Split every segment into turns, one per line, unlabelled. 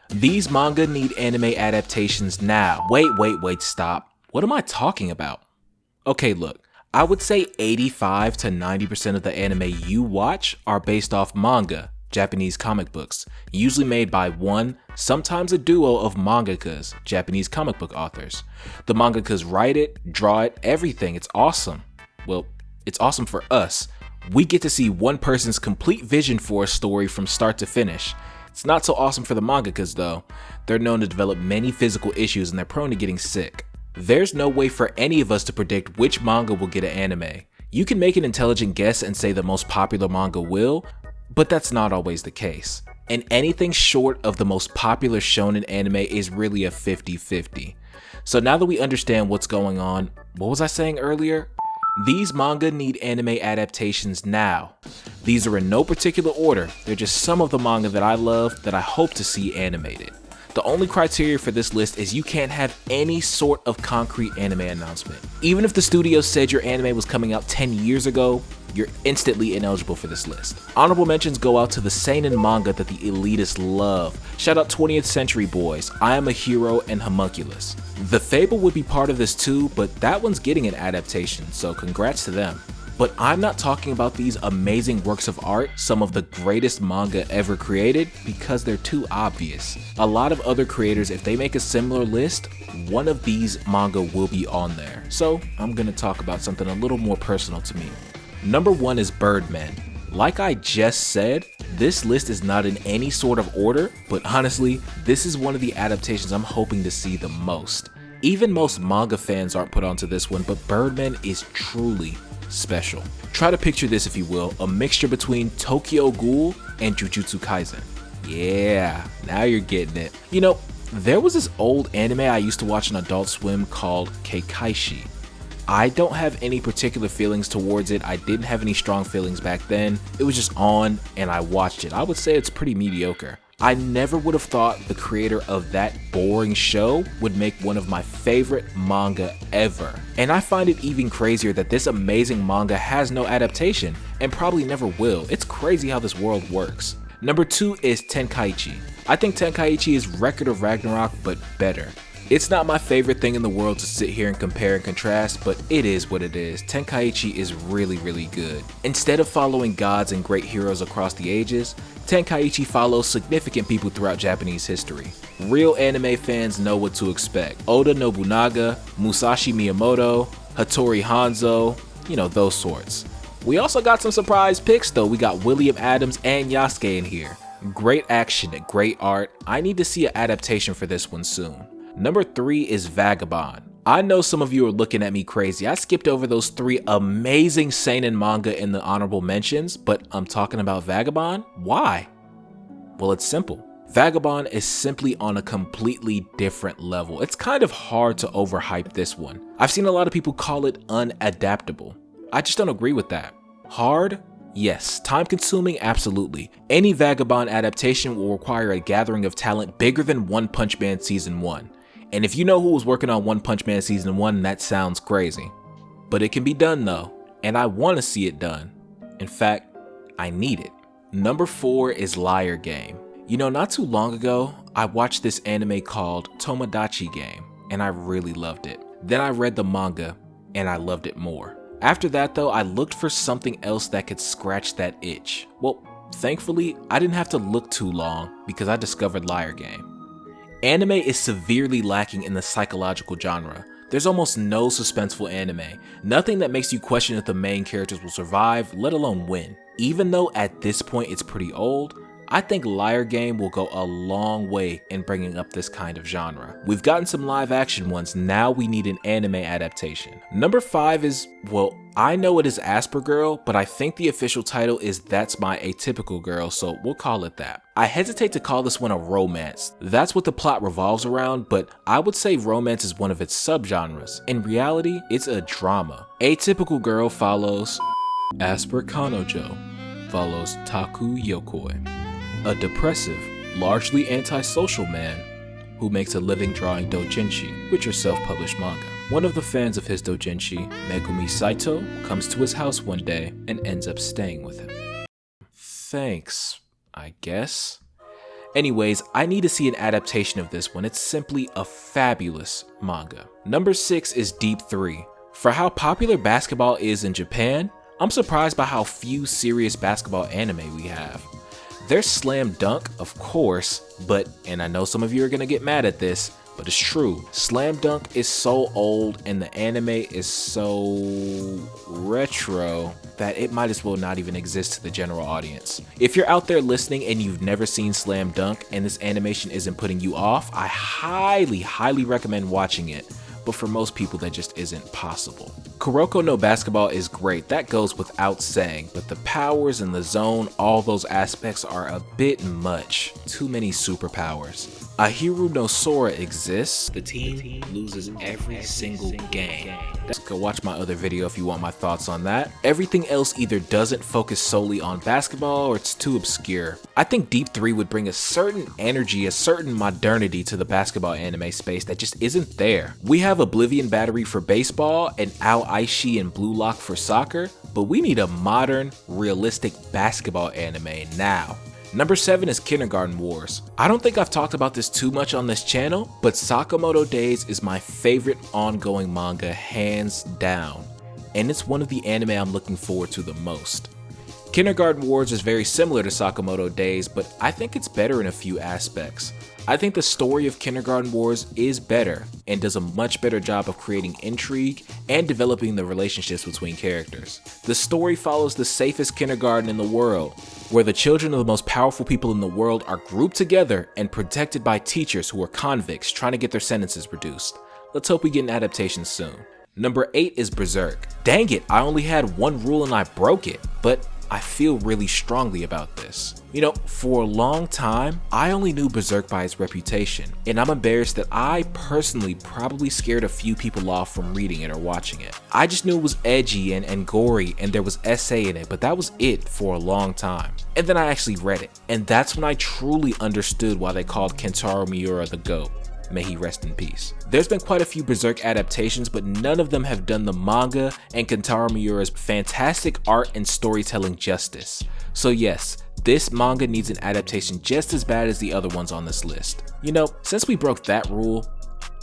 These manga need anime adaptations now. Wait, stop. What am I talking about? Okay, look, I would say 85 to 90% of the anime you watch are based off manga, Japanese comic books, usually made by one, sometimes a duo of mangakas, Japanese comic book authors. The mangakas write it, draw it, everything. It's awesome. Well, it's awesome for us. We get to see one person's complete vision for a story from start to finish. It's not so awesome for the mangakas though. They're known to develop many physical issues and they're prone to getting sick. There's no way for any of us to predict which manga will get an anime. You can make an intelligent guess and say the most popular manga will, but that's not always the case. And anything short of the most popular shonen anime is really a 50-50. So now that we understand what's going on, what was I saying earlier? These manga need anime adaptations now. These are in no particular order, they're just some of the manga that I love that I hope to see animated. The only criteria for this list is you can't have any sort of concrete anime announcement. Even if the studio said your anime was coming out 10 years ago, you're instantly ineligible for this list. Honorable mentions go out to the seinen manga that the elitists love. Shout out 20th Century Boys, I Am a Hero, and Homunculus. The Fable would be part of this too, but that one's getting an adaptation, so congrats to them. But I'm not talking about these amazing works of art, some of the greatest manga ever created, because they're too obvious. A lot of other creators, if they make a similar list, one of these manga will be on there. So I'm gonna talk about something a little more personal to me. Number 1 is Birdmen. Like I just said, this list is not in any sort of order, but honestly, this is one of the adaptations I'm hoping to see the most. Even most manga fans aren't put onto this one, but Birdmen is truly special. Try to picture this, if you will, a mixture between Tokyo Ghoul and Jujutsu Kaisen. Yeah, now you're getting it. You know, there was this old anime I used to watch on Adult Swim called Keikaishi. I don't have any particular feelings towards it. I didn't have any strong feelings back then. It was just on and I watched it. I would say it's pretty mediocre. I never would have thought the creator of that boring show would make one of my favorite manga ever. And I find it even crazier that this amazing manga has no adaptation and probably never will. It's crazy how this world works. Number 2 is Tenkaichi. I think Tenkaichi is Record of Ragnarok, but better. It's not my favorite thing in the world to sit here and compare and contrast, but it is what it is. Tenkaichi is really good. Instead of following gods and great heroes across the ages, Tenkaichi follows significant people throughout Japanese history. Real anime fans know what to expect. Oda Nobunaga, Musashi Miyamoto, Hattori Hanzo, you know, those sorts. We also got some surprise picks though. We got William Adams and Yasuke in here. Great action and great art. I need to see an adaptation for this one soon. Number 3 is Vagabond. I know some of you are looking at me crazy. I skipped over those 3 amazing seinen manga in the honorable mentions, but I'm talking about Vagabond? Why? Well, it's simple. Vagabond is simply on a completely different level. It's kind of hard to overhype this one. I've seen a lot of people call it unadaptable. I just don't agree with that. Hard? Yes. Time consuming? Absolutely. Any Vagabond adaptation will require a gathering of talent bigger than One Punch Man Season 1. And if you know who was working on One Punch Man Season 1, that sounds crazy. But it can be done though, and I want to see it done. In fact, I need it. Number 4 is Liar Game. You know, not too long ago, I watched this anime called Tomodachi Game, and I really loved it. Then I read the manga, and I loved it more. After that though, I looked for something else that could scratch that itch. Well, thankfully, I didn't have to look too long because I discovered Liar Game. Anime is severely lacking in the psychological genre. There's almost no suspenseful anime, nothing that makes you question if the main characters will survive, let alone win. Even though at this point it's pretty old, I think Liar Game will go a long way in bringing up this kind of genre. We've gotten some live action ones, now we need an anime adaptation. Number 5 is, well, I know it is Aspergirl, but I think the official title is That's My Atypical Girl, so we'll call it that. I hesitate to call this one a romance. That's what the plot revolves around, but I would say romance is one of its subgenres. In reality, it's a drama. Atypical Girl follows Asper Kanojo, follows Taku Yokoi, a depressive, largely antisocial man who makes a living drawing doujinshi, which are self-published manga. One of the fans of his doujinshi, Megumi Saito, comes to his house one day and ends up staying with him. Thanks, I guess. Anyways, I need to see an adaptation of this one. It's simply a fabulous manga. Number 6 is Deep 3. For how popular basketball is in Japan, I'm surprised by how few serious basketball anime we have. There's Slam Dunk, of course, but, and I know some of you are gonna get mad at this, but it's true. Slam Dunk is so old and the anime is so retro that it might as well not even exist to the general audience. If you're out there listening and you've never seen Slam Dunk and this animation isn't putting you off, I highly recommend watching it. But for most people that just isn't possible. Kuroko no Basketball is great, that goes without saying, but the powers and the zone, all those aspects are a bit much. Too many superpowers. Ahiru no Sora exists. The team loses every single game. Go watch my other video if you want my thoughts on that. Everything else either doesn't focus solely on basketball or it's too obscure. I think Deep 3 would bring a certain energy, a certain modernity to the basketball anime space that just isn't there. We have Oblivion Battery for baseball and Ao Aishi and Blue Lock for soccer, but we need a modern, realistic basketball anime now. Number 7 is Kindergarten Wars. I don't think I've talked about this too much on this channel, but Sakamoto Days is my favorite ongoing manga hands down, and it's one of the anime I'm looking forward to the most. Kindergarten Wars is very similar to Sakamoto Days, but I think it's better in a few aspects. I think the story of Kindergarten Wars is better and does a much better job of creating intrigue and developing the relationships between characters. The story follows the safest kindergarten in the world, where the children of the most powerful people in the world are grouped together and protected by teachers who are convicts trying to get their sentences reduced. Let's hope we get an adaptation soon. Number 8 is Berserk. Dang it, I only had one rule and I broke it, but I feel really strongly about this. You know, for a long time, I only knew Berserk by its reputation, and I'm embarrassed that I personally probably scared a few people off from reading it or watching it. I just knew it was edgy and gory and there was essay in it, but that was it for a long time. And then I actually read it, and that's when I truly understood why they called Kentaro Miura the GOAT. May he rest in peace. There's been quite a few Berserk adaptations, but none of them have done the manga and Kentaro Miura's fantastic art and storytelling justice. So yes, this manga needs an adaptation just as bad as the other ones on this list. You know, since we broke that rule,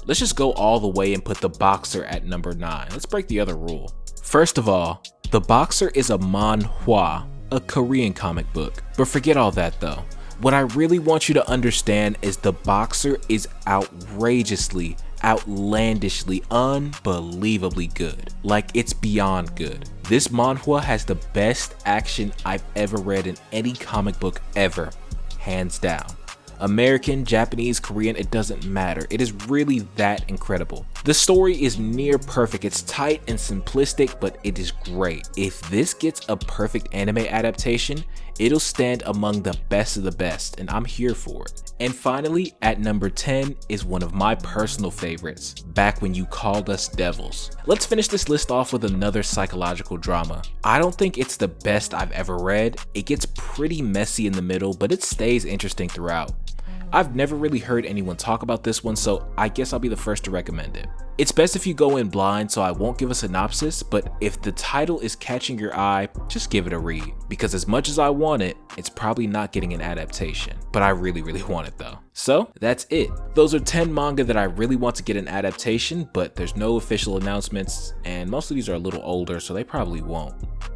let's just go all the way and put The Boxer at number 9. Let's break the other rule. First of all, The Boxer is a manhwa, a Korean comic book. But forget all that though. What I really want you to understand is The Boxer is outrageously, outlandishly, unbelievably good. Like, it's beyond good. This manhwa has the best action I've ever read in any comic book ever, hands down. American, Japanese, Korean, it doesn't matter. It is really that incredible. The story is near perfect. It's tight and simplistic, but it is great. If this gets a perfect anime adaptation, it'll stand among the best of the best, and I'm here for it. And finally, at number 10 is one of my personal favorites, Back When You Called Us Devils. Let's finish this list off with another psychological drama. I don't think it's the best I've ever read. It gets pretty messy in the middle, but it stays interesting throughout. I've never really heard anyone talk about this one, so I guess I'll be the first to recommend it. It's best if you go in blind, so I won't give a synopsis, but if the title is catching your eye, just give it a read. Because as much as I want it, it's probably not getting an adaptation. But I really want it though. So that's it. Those are 10 manga that I really want to get an adaptation, but there's no official announcements, and most of these are a little older, so they probably won't.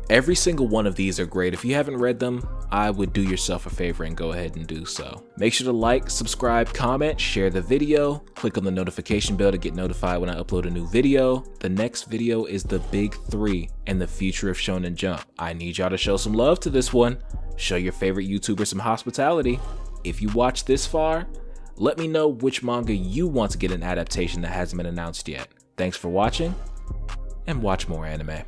Every single one of these are great. If you haven't read them, I would do yourself a favor and go ahead and do so. Make sure to like, subscribe, comment, share the video, click on the notification bell to get notified when I upload a new video. The next video is the Big 3 and the future of Shonen Jump. I need y'all to show some love to this one. Show your favorite YouTuber some hospitality. If you watched this far, let me know which manga you want to get an adaptation that hasn't been announced yet. Thanks for watching, and watch more anime.